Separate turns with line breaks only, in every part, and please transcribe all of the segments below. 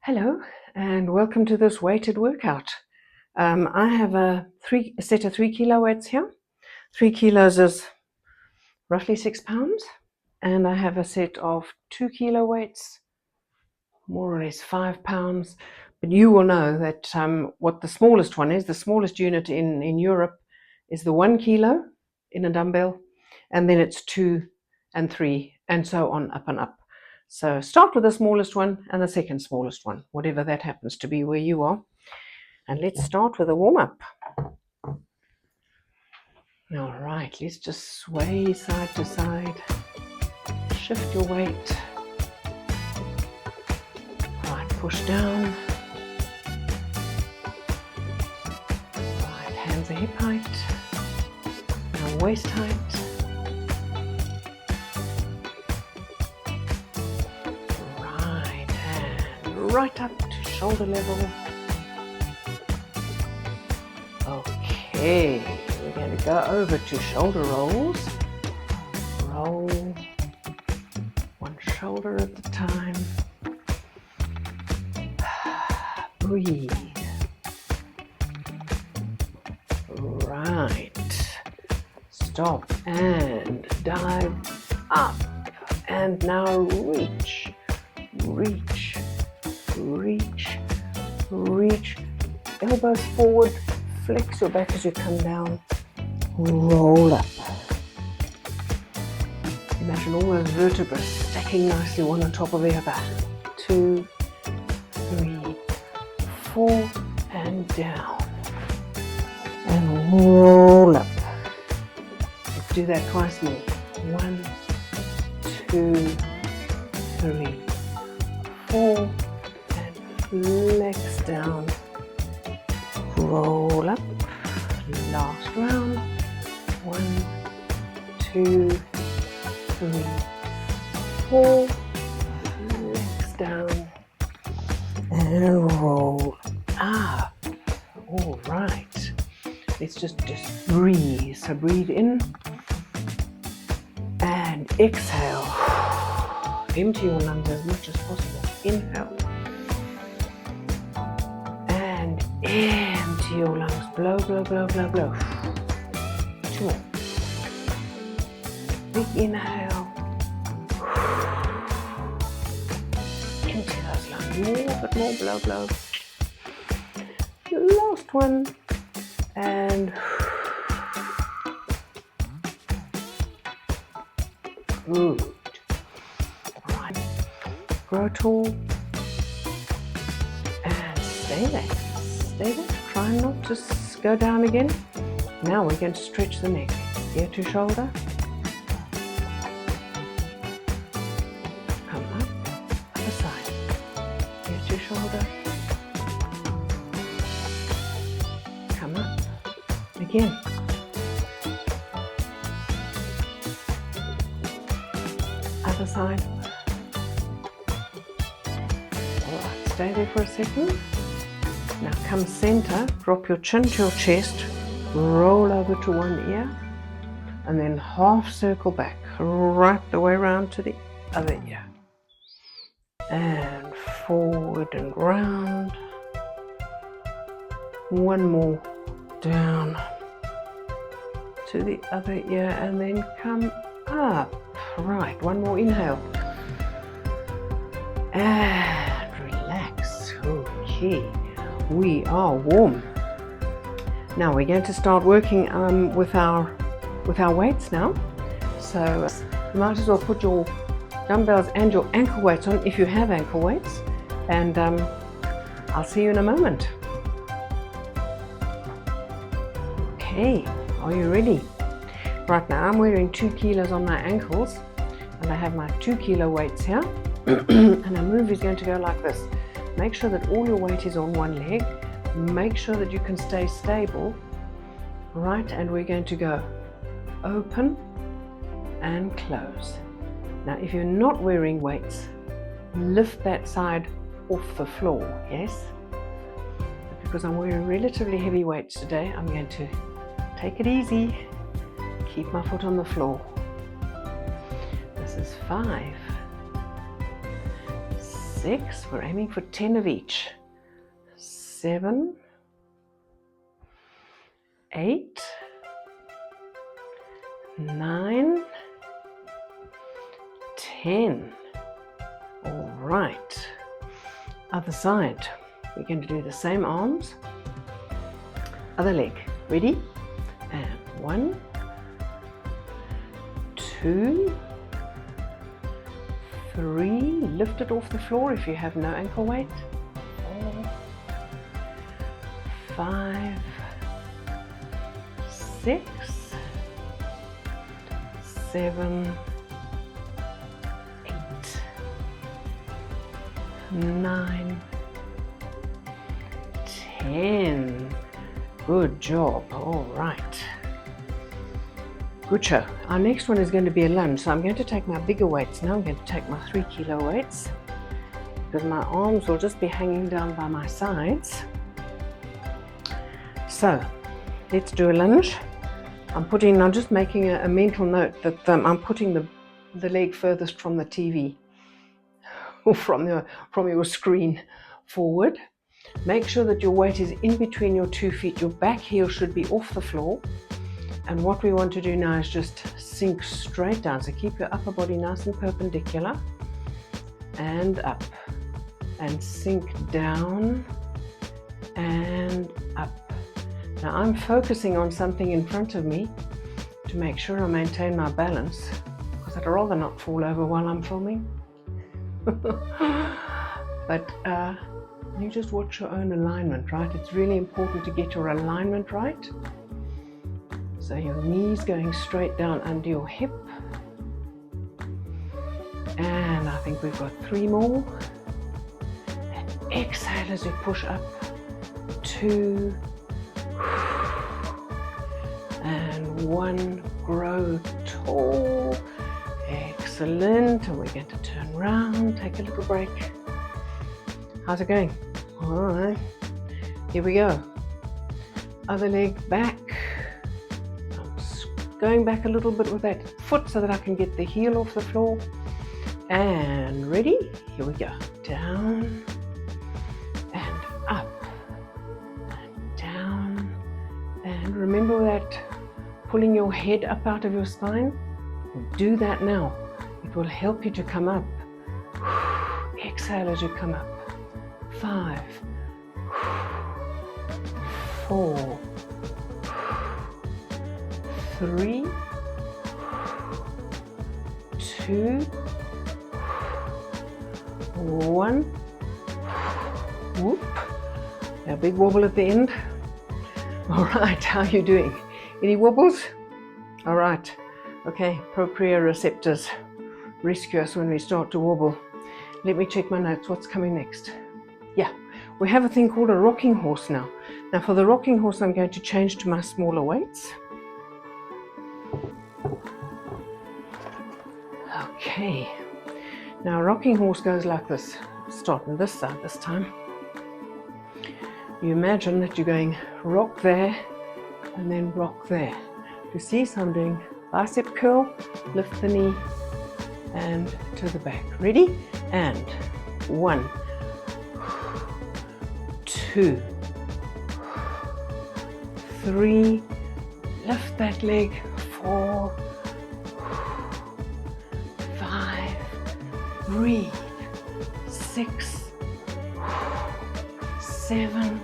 Hello and welcome to this weighted workout. I have a set of 3 kilo weights here. 3 kilos is roughly 6 pounds, and I have a set of 2 kilo weights, more or less 5 pounds. But you will know that what the smallest one is. The smallest unit in Europe is the 1 kilo in a dumbbell, and then it's 2 and 3 and so on, up and up. So start with the smallest one and the second smallest one, whatever that happens to be where you are. And let's start with a warm-up. All right, let's just sway side to side. Shift your weight. Right, push down. Right, hands are hip height. Now waist height. Right up to shoulder level. Okay, we're going to go over to shoulder rolls. Roll one shoulder at a time. Breathe. Right. Stop and dive up. And now reach. Reach. Reach, reach, elbows forward, flex your back as you come down, roll up. Imagine all those vertebrae stacking nicely one on top of the other. 2, 3, 4, and down. And roll up. Let's do that twice more. 1, 2, 3, 4, flex down, roll up, last round, 1, 2, 3, 4, flex down, and roll up. All right, let's just breathe. So breathe in and exhale. Empty your lungs as much as possible. Inhale. Empty your lungs. Blow, blow, blow, blow, blow. 2 more. Big inhale. Empty those lungs. More, but more. Blow, blow. Last one. And good. Right. Grow tall. And stay there. Stay there. Try not to go down again. Now we're going to stretch the neck. Ear to shoulder. Come up. Other side. Ear to shoulder. Come up. Again. Other side. Alright, stay there for a second. Now come center, drop your chin to your chest, roll over to one ear, and then half circle back, right the way around to the other ear. And forward and round. One more down to the other ear, and then come up. Right, one more inhale. And relax. Okay. We are warm. Now we're going to start working with our weights now. So you might as well put your dumbbells and your ankle weights on if you have ankle weights. And I'll see you in a moment. Okay, are you ready? Right now I'm wearing 2 kilos on my ankles, and I have my 2 kilo weights here. And our move is going to go like this. Make sure that all your weight is on one leg. Make sure that you can stay stable. Right, and we're going to go open and close. Now, if you're not wearing weights, lift that side off the floor, yes? Because I'm wearing relatively heavy weights today, I'm going to take it easy. Keep my foot on the floor. This is 5, 6, we're aiming for 10 of each. 7, 8, 9, 10. All right. Other side. We're going to do the same arms. Other leg. Ready? And 1, 2, 3. Lift it off the floor if you have no ankle weight. 4, 5, 6, 7, 8, 9, 10. Good job. All right. Good show. Our next one is going to be a lunge. So I'm going to take my bigger weights now. I'm going to take my 3 kilo weights because my arms will just be hanging down by my sides. So let's do a lunge. I'm just making a mental note that I'm putting the leg furthest from the TV or from your screen forward. Make sure that your weight is in between your 2 feet. Your back heel should be off the floor. And what we want to do now is just sink straight down. So keep your upper body nice and perpendicular and up and sink down and up. Now I'm focusing on something in front of me to make sure I maintain my balance because I'd rather not fall over while I'm filming. But you just watch your own alignment, right? It's really important to get your alignment right. So your knees going straight down under your hip. And I think we've got 3 more. And exhale as you push up. 2. And 1. Grow tall. Excellent. And we're going to turn around, take a little break. How's it going? All right. Here we go. Other leg back. Going back a little bit with that foot so that I can get the heel off the floor. And ready? Here we go. Down and up and down. And remember that pulling your head up out of your spine? Do that now. It will help you to come up. Exhale as you come up. 5, 4, 3, 2, 1. Whoop. A big wobble at the end. All right, how are you doing? Any wobbles? All right. Okay, proprioceptors rescue us when we start to wobble. Let me check my notes. What's coming next? Yeah, we have a thing called a rocking horse now. Now for the rocking horse, I'm going to change to my smaller weights. Okay, now a rocking horse goes like this. Start on this side this time. You imagine that you're going rock there and then rock there. You see, so I'm doing bicep curl, lift the knee and to the back. Ready? And 1, 2, 3, lift that leg, 4, 5, breathe, 6, 7,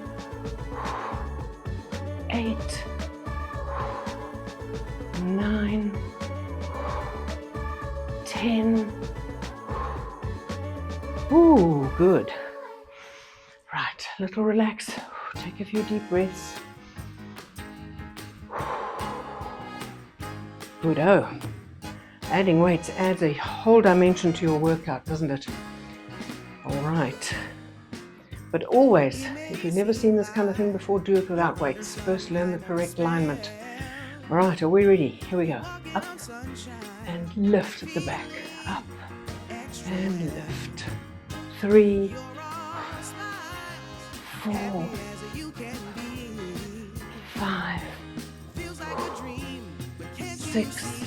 8, 9, 10. Ooh, good. Right, a little relax. Take a few deep breaths. Good-o. Adding weights adds a whole dimension to your workout, doesn't it? All right. But always, if you've never seen this kind of thing before, do it without weights. First, learn the correct alignment. All right, are we ready? Here we go. Up and lift at the back. Up and lift. 3, 4, 5, 6,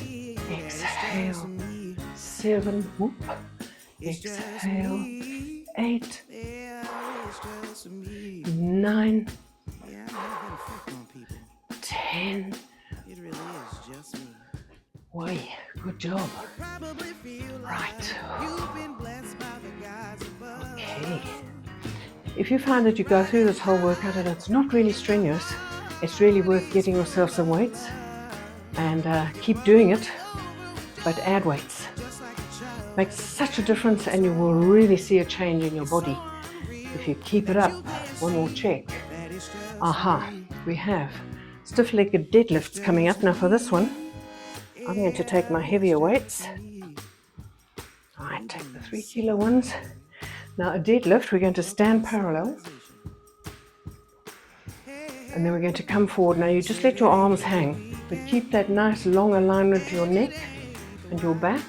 exhale, 7, whoop, exhale, 8, 8, 9, 10. Way, good job. Right. Okay. If you find that you go through this whole workout and it's not really strenuous, it's really worth getting yourself some weights and keep doing it, but add weights. Makes such a difference, and you will really see a change in your body if you keep it up. One more check. Aha, we have stiff-legged deadlifts coming up. Now for this one, I'm going to take my heavier weights. I take the 3 kilo ones. Now a deadlift, we're going to stand parallel. And then we're going to come forward. Now you just let your arms hang, but keep that nice long alignment to your neck and your back.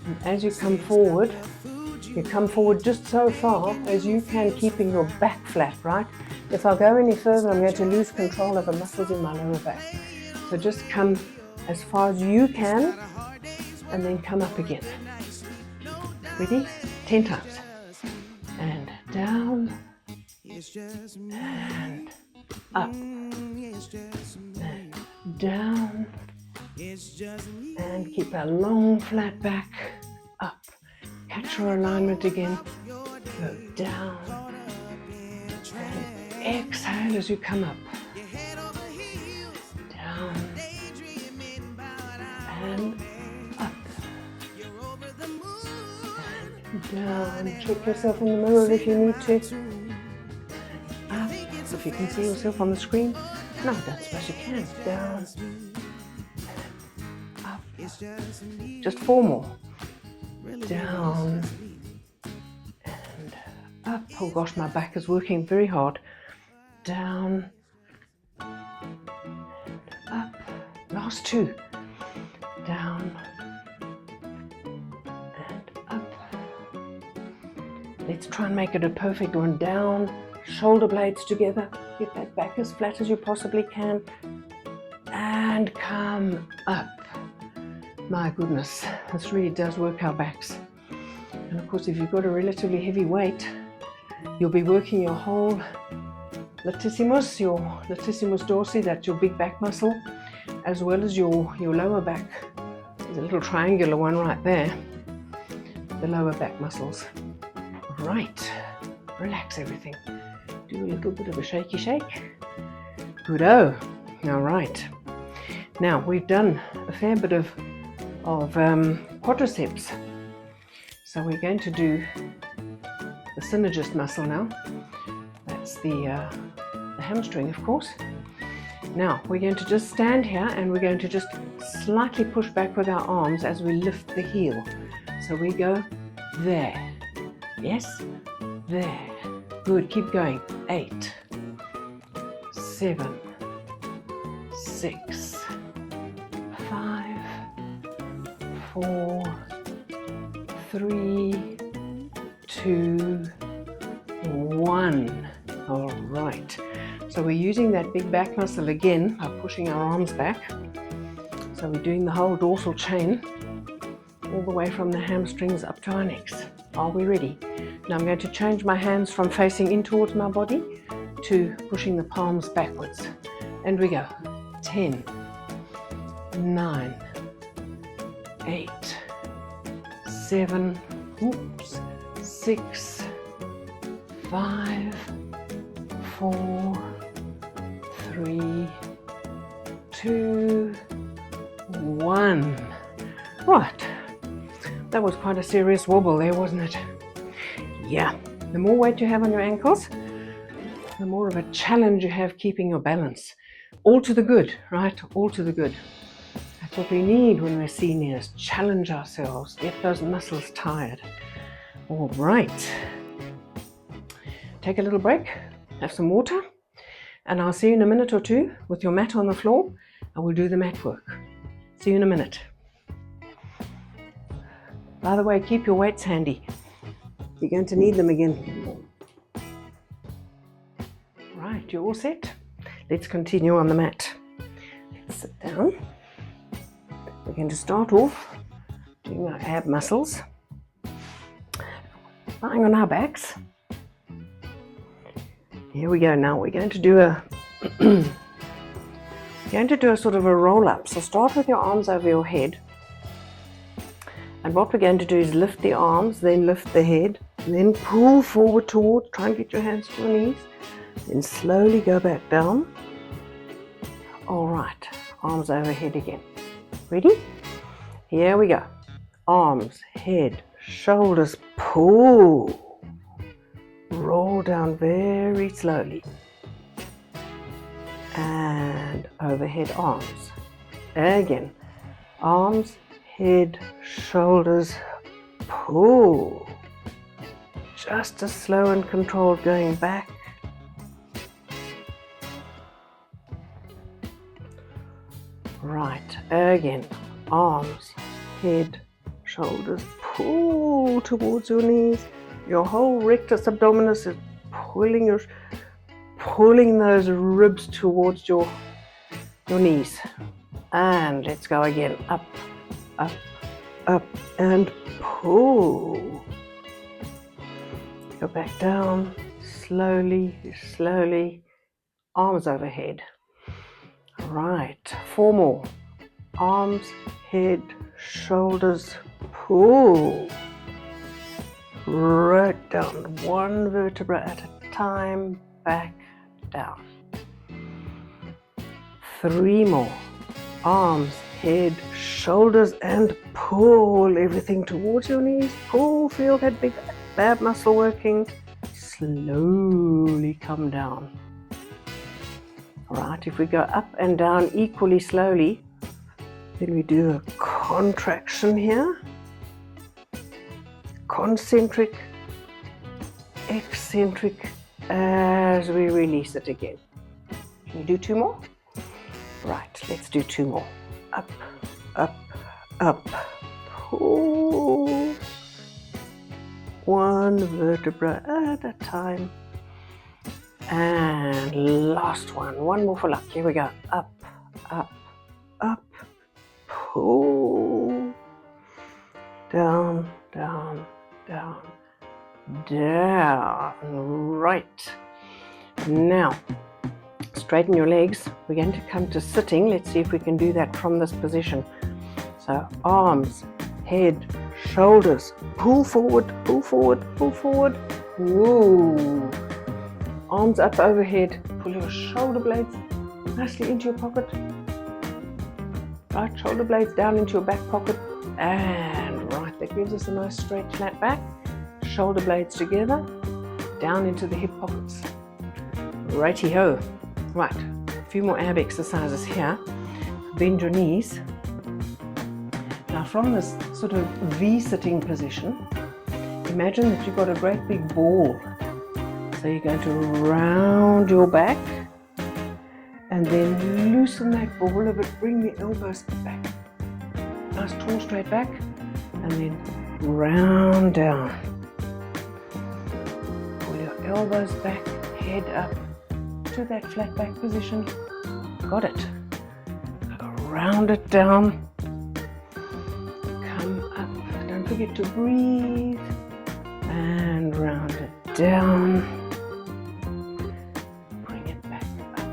And as you come forward just so far as you can, keeping your back flat, right? If I go any further, I'm going to lose control of the muscles in my lower back. So just come as far as you can, and then come up again. Ready? 10 times. And down, and up, and down, and keep a long flat back, up. Catch your alignment again, go down, and exhale as you come up. Down, and up, and down. Check yourself in the mirror if you need to. Up, if you can see yourself on the screen. No, don't suppose you can. Down, up, just 4 more. Down, and up. Oh gosh, my back is working very hard. Down, and up. Last 2. Down, and up. Let's try and make it a perfect one. Down, shoulder blades together. Get that back as flat as you possibly can. And come up. My goodness, this really does work our backs. And of course, if you've got a relatively heavy weight, you'll be working your whole latissimus, your latissimus dorsi, that's your big back muscle, as well as your lower back. There's a little triangular one right there, the lower back muscles. Right, relax everything. Do a little bit of a shaky shake. Good-o. All right. Now, we've done a fair bit of quadriceps. So we're going to do the synergist muscle now. That's the hamstring, of course. Now we're going to just stand here and we're going to just slightly push back with our arms as we lift the heel. So we go there. Yes, there. Good, keep going. 8, 7, 6, 5, 4, 3, 2, 1. All right. So we're using that big back muscle again by pushing our arms back. So we're doing the whole dorsal chain all the way from the hamstrings up to our necks. Are we ready? Now I'm going to change my hands from facing in towards my body to pushing the palms backwards. And we go. 10, 9, 8, 7, 6, 5, 4, 3, 2, 1. Right. That was quite a serious wobble there, wasn't it? Yeah. The more weight you have on your ankles, the more of a challenge you have keeping your balance. All to the good, right? All to the good. That's what we need when we're seniors. Challenge ourselves. Get those muscles tired. All right. Take a little break. Have some water. And I'll see you in a minute or two with your mat on the floor. And we'll do the mat work. See you in a minute. By the way, keep your weights handy. You're going to need them again. Right, you're all set? Let's continue on the mat. Let's sit down. We're going to start off doing our ab muscles. lying on our backs. Here we go. Now we're going to do a sort of a roll up. So start with your arms over your head. And what we're going to do is lift the arms, then lift the head, and then pull forward towards, try and get your hands to your knees, then slowly go back down. All right, arms overhead again. Ready? Here we go. Arms, head, shoulders, pull. Roll down very slowly. And overhead arms. Again. Arms, head, shoulders, pull. Just as slow and controlled going back. Right, again. Arms, head, shoulders, pull towards your knees. Your whole rectus abdominis is pulling those ribs towards your knees. And let's go again. Up, up, up, and pull. Go back down, slowly, slowly. Arms overhead. Right, 4 more. Arms, head, shoulders, pull. Right down, 1 vertebra at a time, back down. 3 more. Arms, head, shoulders, and pull everything towards your knees. Pull, feel that big ab muscle working. Slowly come down. Right, if we go up and down equally slowly, then we do a contraction here. Concentric, eccentric, as we release it again. Can you do 2 more? Right, let's do 2 more. Up, up, up, pull. 1 vertebra at a time. And last one more for luck. Here we go. Up, up, up, pull. Down, down, down, down. Right. Now, straighten your legs. We're going to come to sitting. Let's see if we can do that from this position. So arms, head, shoulders, pull forward, pull forward, pull forward. Woo. Arms up overhead. Pull your shoulder blades nicely into your pocket. Right, shoulder blades down into your back pocket. And right, that gives us a nice straight flat back. Shoulder blades together, down into the hip pockets. Righty-ho. Right, a few more ab exercises here. Bend your knees. Now from this sort of V-sitting position, imagine that you've got a great big ball. So you're going to round your back and then loosen that ball a bit, bring the elbows back. Nice tall straight back and then round down. Pull your elbows back, head up to that flat back position. Got it. Round it down. Come up. Don't forget to breathe. And round it down. Bring it back up.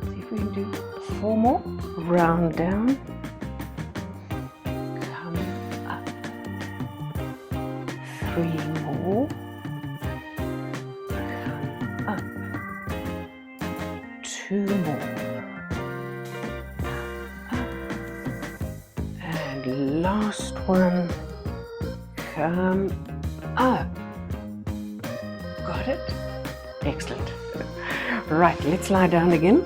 See if we can do 4 more. Round down. Come up. 3 more. Come up. 2 more. And last one. Come up. Got it? Excellent. Right, let's lie down again.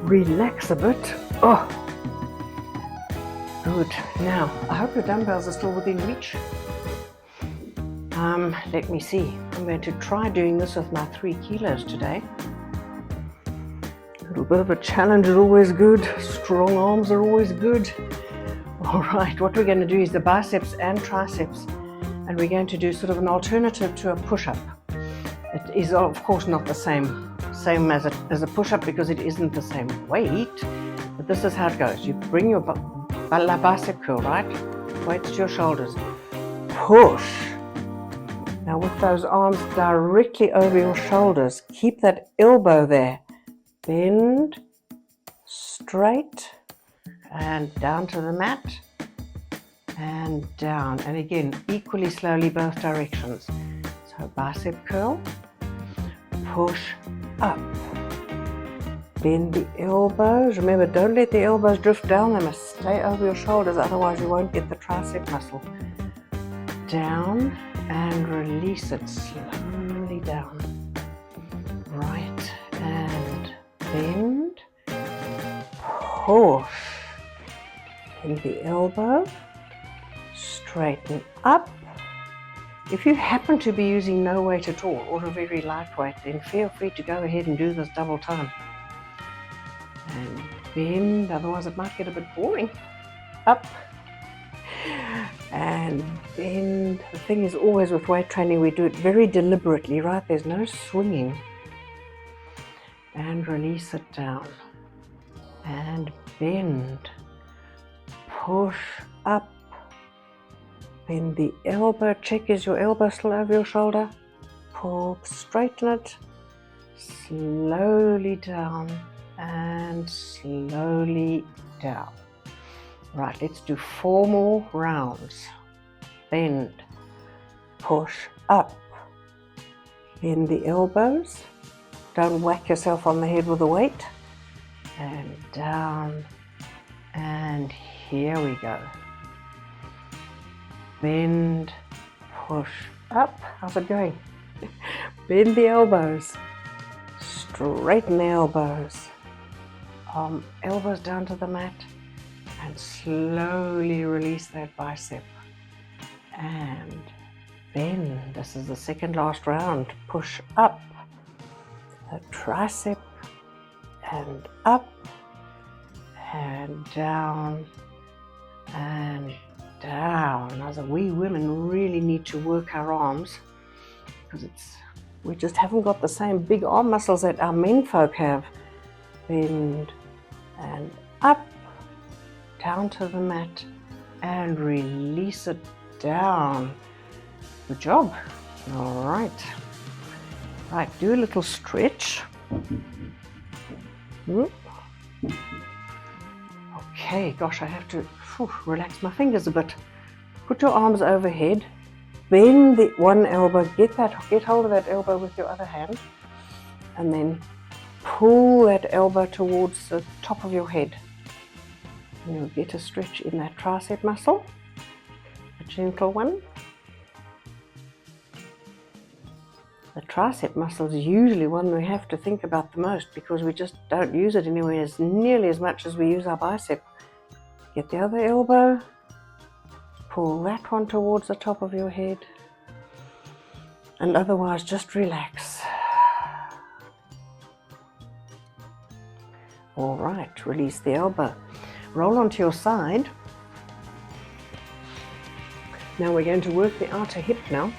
Relax a bit. Oh, good. Now, I hope your dumbbells are still within reach. Let me see. I'm going to try doing this with my 3 kilos today. A little bit of a challenge is always good. Strong arms are always good. All right, what we're going to do is the biceps and triceps, and we're going to do sort of an alternative to a push-up. It is, of course, not the same as a push-up because it isn't the same weight, but this is how it goes. You bring your bicep curl, right? Weights to your shoulders. push. Now with those arms directly over your shoulders, keep that elbow there. Bend, straight, and down to the mat, and down. And again, equally slowly both directions. So bicep curl, push up. Bend the elbows. Remember, don't let the elbows drift down. They must stay over your shoulders, otherwise you won't get the tricep muscle. Down and release it slowly down. Right, and bend, push. Bend the elbow, straighten up. If you happen to be using no weight at all or a very light weight, then feel free to go ahead and do this double time. And bend, otherwise it might get a bit boring. Up and bend. The thing is always with weight training, we do it very deliberately, right? There's no swinging. And release it down. And bend. Push up. Bend the elbow. Check, is your elbow still over your shoulder? Pull, straighten it. Slowly down and slowly down. Right, let's do 4 more rounds. Bend, push up. Bend the elbows. Don't whack yourself on the head with the weight. And down. And here we go. Bend, push up. How's it going? Bend the elbows. Straighten the elbows. Elbows down to the mat. And slowly release that bicep. And bend. This is the second last round. Push up. The tricep. And up. And down. And down. Now, we women really need to work our arms because we just haven't got the same big arm muscles that our men folk have. Bend and up, down to the mat, and release it down. Good job. All right. Right, do a little stretch. Okay, gosh, I have to relax my fingers a bit. Put your arms overhead. Bend the one elbow. Get hold of that elbow with your other hand, and then pull that elbow towards the top of your head. And you'll get a stretch in that tricep muscle, a gentle one. The tricep muscle is usually one we have to think about the most because we just don't use it anywhere as nearly as much as we use our bicep. Get the other elbow, pull that one towards the top of your head, and otherwise just relax. All right, release the elbow. Roll onto your side. Now we're going to work the outer hip now.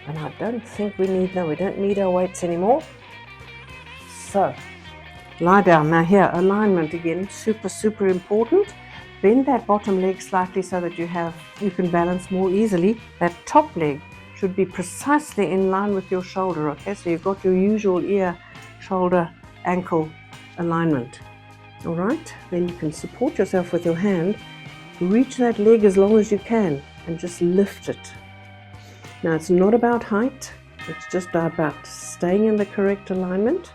And I don't think we don't need our weights anymore. So, lie down. Now here, alignment again, super important. Bend that bottom leg slightly so that you can balance more easily. That top leg should be precisely in line with your shoulder, okay? So you've got your usual ear, shoulder, ankle alignment. All right, then you can support yourself with your hand. Reach that leg as long as you can and just lift it. Now it's not about height, it's just about staying in the correct alignment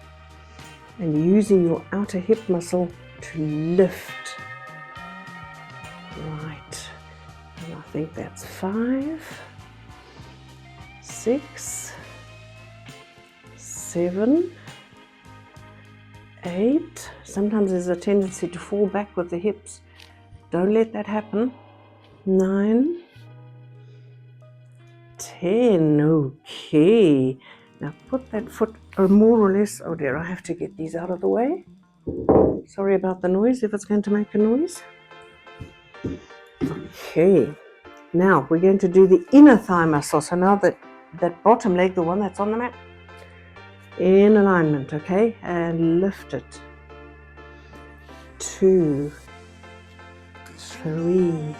and using your outer hip muscle to lift. Right, and I think that's 5, 6, 7, 8. Sometimes there's a tendency to fall back with the hips. Don't let that happen. 9, 10. Okay. Now put that foot more or less. Oh dear, I have to get these out of the way. Sorry about the noise if it's going to make a noise. Okay. Now we're going to do the inner thigh muscle. So now that bottom leg, the one that's on the mat, in alignment, okay? And lift it. 2, 3,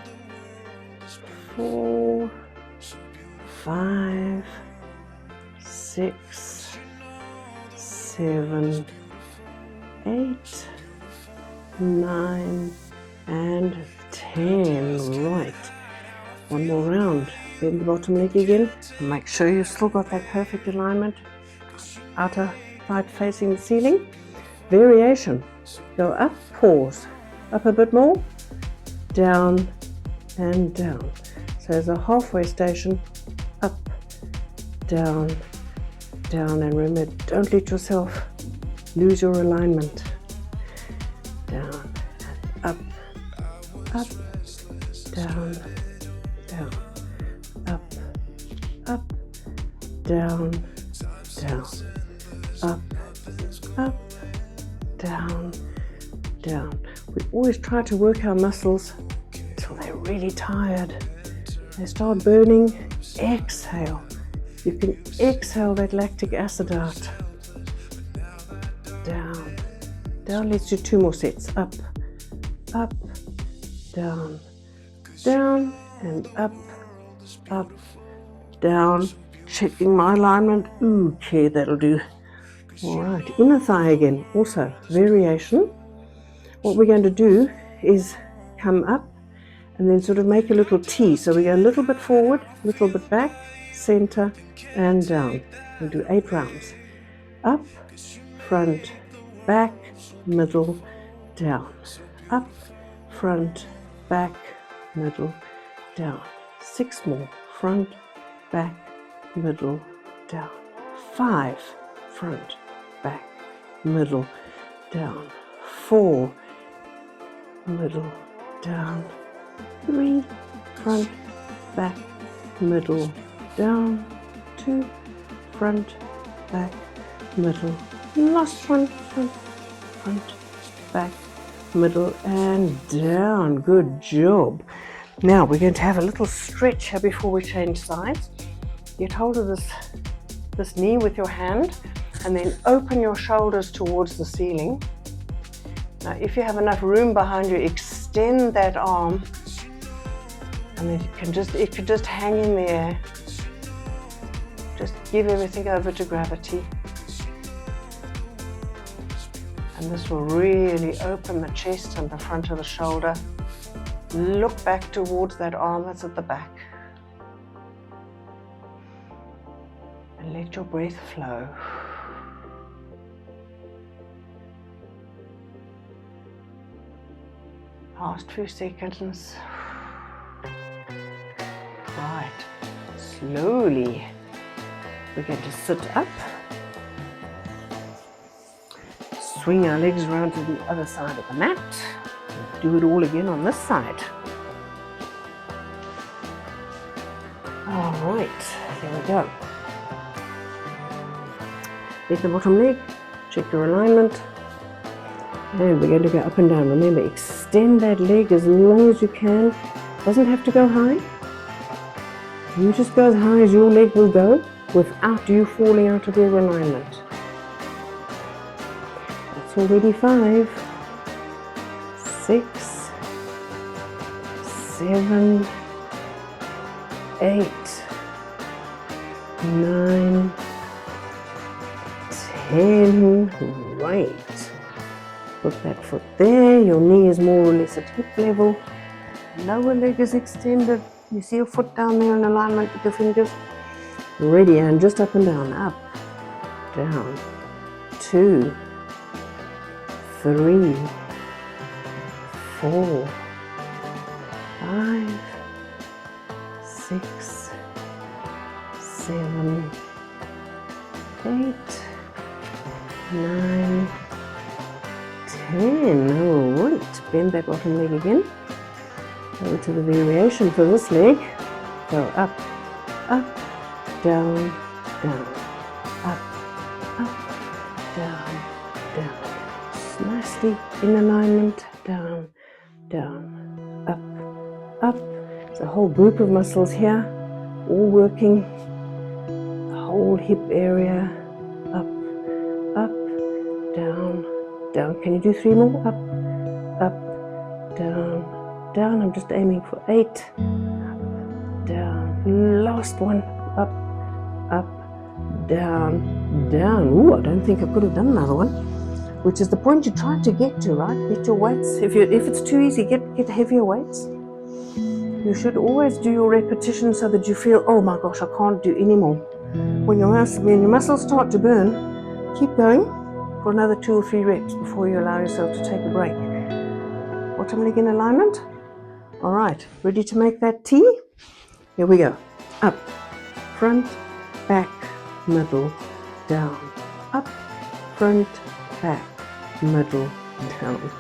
4, 5, 6, 7, 8, 9, and 10. Right. One more round. Bend the bottom leg again. Make sure you've still got that perfect alignment. Outer thigh facing the ceiling. Variation. Go up, pause. Up a bit more. Down and down. So as a halfway station, up, down, down. And remember, don't let yourself lose your alignment. Down, up, up, down, down, up, up, down, down, up, up, down, down. We always try to work our muscles until they're really tired. They start burning. Exhale. You can exhale that lactic acid out. Down, down. Let's do 2 more sets. Up, up, down, down, and up, up, down. Checking my alignment. Okay, that'll do. All right, inner thigh again. Also, variation. What we're going to do is come up and then sort of make a little T. So we go a little bit forward, a little bit back, center, and down. We'll do 8 rounds. Up, front, back, middle, down. Up, front, back, middle, down. 6 more. Front, back, middle, down. 5, front, back, middle, down. 4, middle, down. 3, front, back, middle, down. 2, front, back, middle. Last one, front, back, middle, and down. Good job. Now we're going to have a little stretch here before we change sides. Get hold of this knee with your hand and then open your shoulders towards the ceiling. Now if you have enough room behind you, extend that arm and then it could just hang in the air. Just give everything over to gravity. And this will really open the chest and the front of the shoulder. Look back towards that arm that's at the back. And let your breath flow. Last few seconds. Right. Slowly, we're going to sit up. Swing our legs around to the other side of the mat. Do it all again on this side. All right, here we go. Lift the bottom leg, check your alignment, and we're going to go up and down. Remember, extend that leg as long as you can. Doesn't have to go high. You just go as high as your leg will go without you falling out of your alignment. That's already 5, 6, 7, 8, 9, 10. Right. Put that foot there. Your knee is more or less at hip level. Lower leg is extended. You see your foot down there in alignment with the fingers. Ready, and just up and down. Up, down. 2, 3, 4, 5, 6, 7, 8, 9, 10. All right, bend that bottom leg again. Go to the variation for this leg. Go up, up, down, down, up, down, down. Just nicely in alignment, down, down, up, up. There's a whole group of muscles here, all working. The whole hip area, up, up, down, down. Can you do 3 more? Up, up, down, down. I'm just aiming for 8. Last one. Up, up, down, down. Ooh, I don't think I could have done another one. Which is the point you're trying to get to, right? Get your weights. If it's too easy, get heavier weights. You should always do your repetition so that you feel, oh my gosh, I can't do any more. When your muscles start to burn, keep going for another 2 or 3 reps before you allow yourself to take a break. Bottom leg in alignment. All right, ready to make that T? Here we go. Up, front, back, middle, down. Up, front, back, middle, down.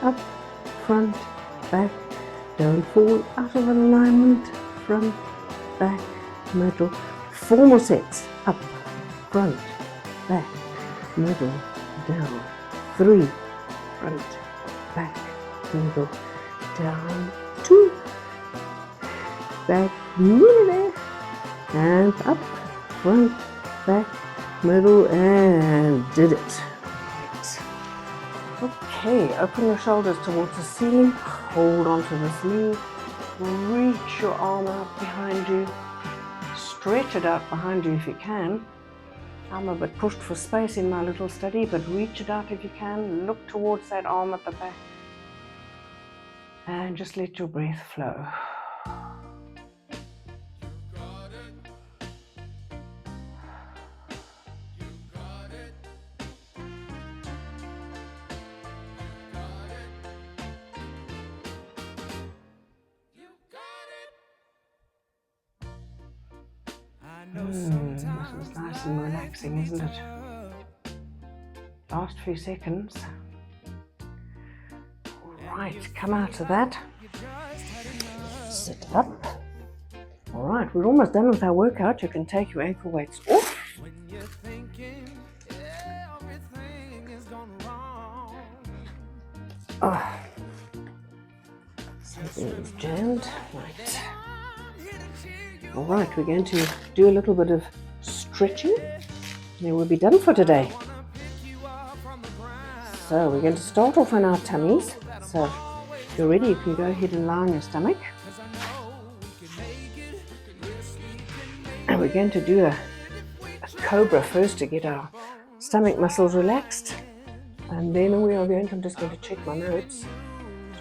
Up, front, back. Don't fall out of alignment. Front, back, middle. 4 more sets. Up, front, back, middle, down. 3, front, back, middle, down. 2, back, nearly there. And up, front, back, middle, and did it. Okay, open your shoulders towards the ceiling. Hold on to this knee. Reach your arm out behind you. Stretch it out behind you if you can. I'm a bit pushed for space in my little study, but reach it out if you can. Look towards that arm at the back. And just let your breath flow. This is nice and relaxing, isn't it? Last few seconds. Alright, come out of that. Sit up. Alright, we're almost done with our workout. You can take your ankle weights off. Something is jammed. Right. Alright, we're going to do a little bit of stretching. Then we'll be done for today. So we're going to start off on our tummies. So if you're ready, you can go ahead and lie on your stomach. And we're going to do a cobra first to get our stomach muscles relaxed. And then we are going to, I'm just going to check my notes.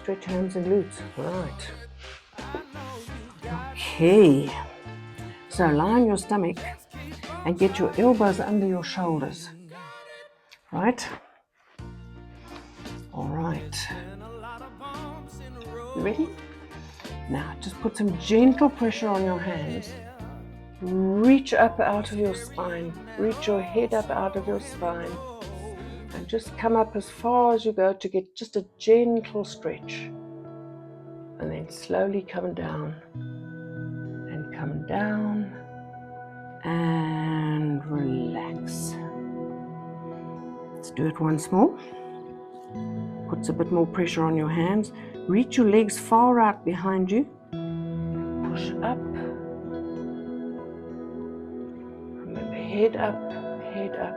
Stretch hands and glutes. Right. Okay. So lie on your stomach and get your elbows under your shoulders. Right? All right. You ready? Now just put some gentle pressure on your hands. Reach up out of your spine. Reach your head up out of your spine. And just come up as far as you go to get just a gentle stretch. And then slowly come down. And come down. And relax. Let's do it once more. Puts a bit more pressure on your hands. Reach your legs far out behind you. Push up. Remember, head up, head up.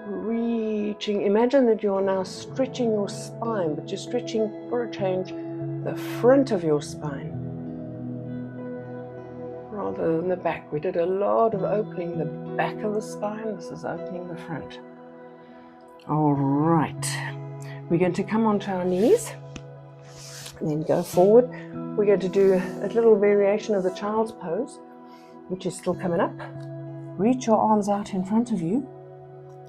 Reaching. Imagine that you are now stretching your spine, but you're stretching, for a change, the front of your spine rather than the back. We did a lot of opening the back of the spine. This is opening the front. All right. We're going to come onto our knees and then go forward. We're going to do a little variation of the child's pose, which is still coming up. Reach your arms out in front of you.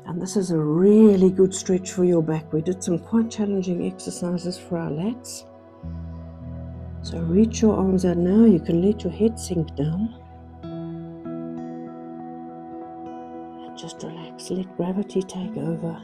And this is a really good stretch for your back. We did some quite challenging exercises for our lats. So reach your arms out now. You can let your head sink down. And just relax. Let gravity take over.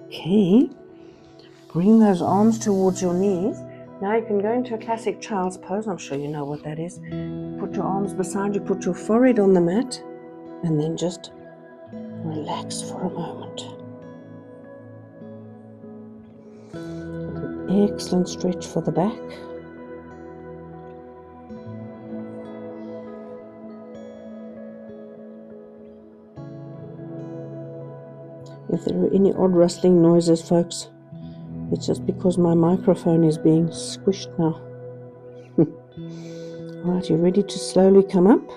Okay, bring those arms towards your knees. Now you can go into a classic child's pose. I'm sure you know what that is. Put your arms beside you, put your forehead on the mat, and then just relax for a moment. An excellent stretch for the back.
If there are any odd rustling noises, folks, it's just because my microphone is being squished now. Alright, you ready to slowly come up?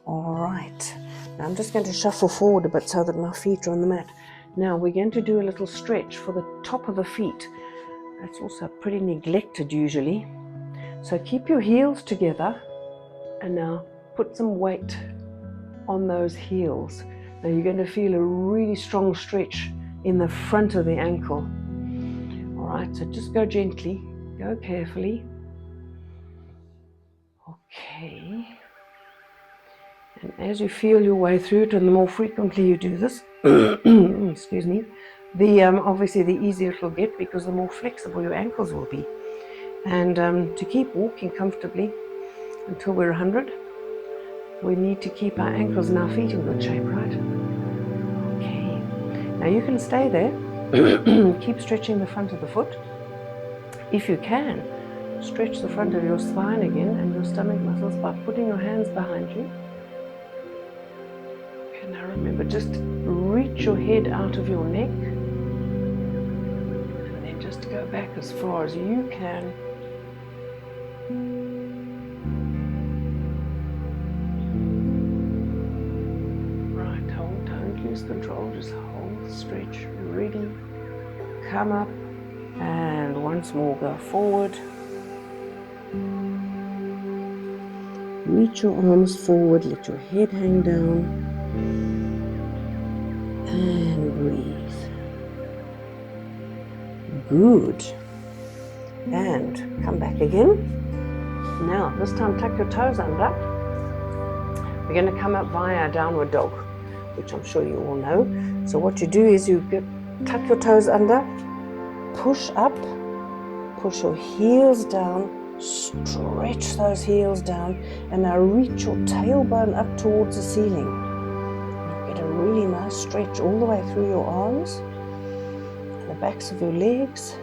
Alright, now I'm just going to shuffle forward a bit so that my feet are on the mat. Now we're going to do a little stretch for the top of the feet. That's also pretty neglected usually. So keep your heels together and now put some weight on those heels. Now you're going to feel a really strong stretch in the front of the ankle. Alright, so just go gently, go carefully. Okay. And as you feel your way through it, and the more frequently you do this, excuse me, the obviously the easier it will get, because the more flexible your ankles will be. And to keep walking comfortably until we're 100, we need to keep our ankles and our feet in good shape, right? Okay. Now you can stay there. Keep stretching the front of the foot. If you can, stretch the front of your spine again and your stomach muscles by putting your hands behind you. Okay, now remember, just reach your head out of your neck and then just go back as far as you can. Right, hold, don't lose control, just hold, stretch, ready, come up, and once more go forward. Reach your arms forward, let your head hang down, and breathe. Good. And come back again. Now, this time tuck your toes under. We're going to come up via downward dog, which I'm sure you all know. So what you do is you tuck your toes under, push up, push your heels down, stretch those heels down, and now reach your tailbone up towards the ceiling. You get a really nice stretch all the way through your arms and the backs of your legs.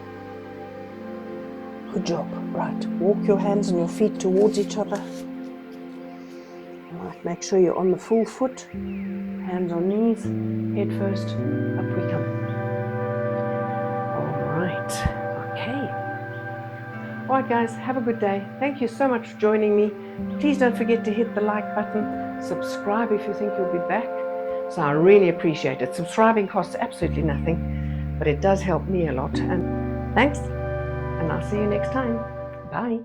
Good job. Right, walk your hands and your feet towards each other. Right, make sure you're on the full foot, hands on knees, head first, up we come. All right, okay. All right guys, have a good day. Thank you so much for joining me. Please don't forget to hit the like button, subscribe if you think you'll be back. So I really appreciate it. Subscribing costs absolutely nothing, but it does help me a lot. And thanks, and I'll see you next time. Bye.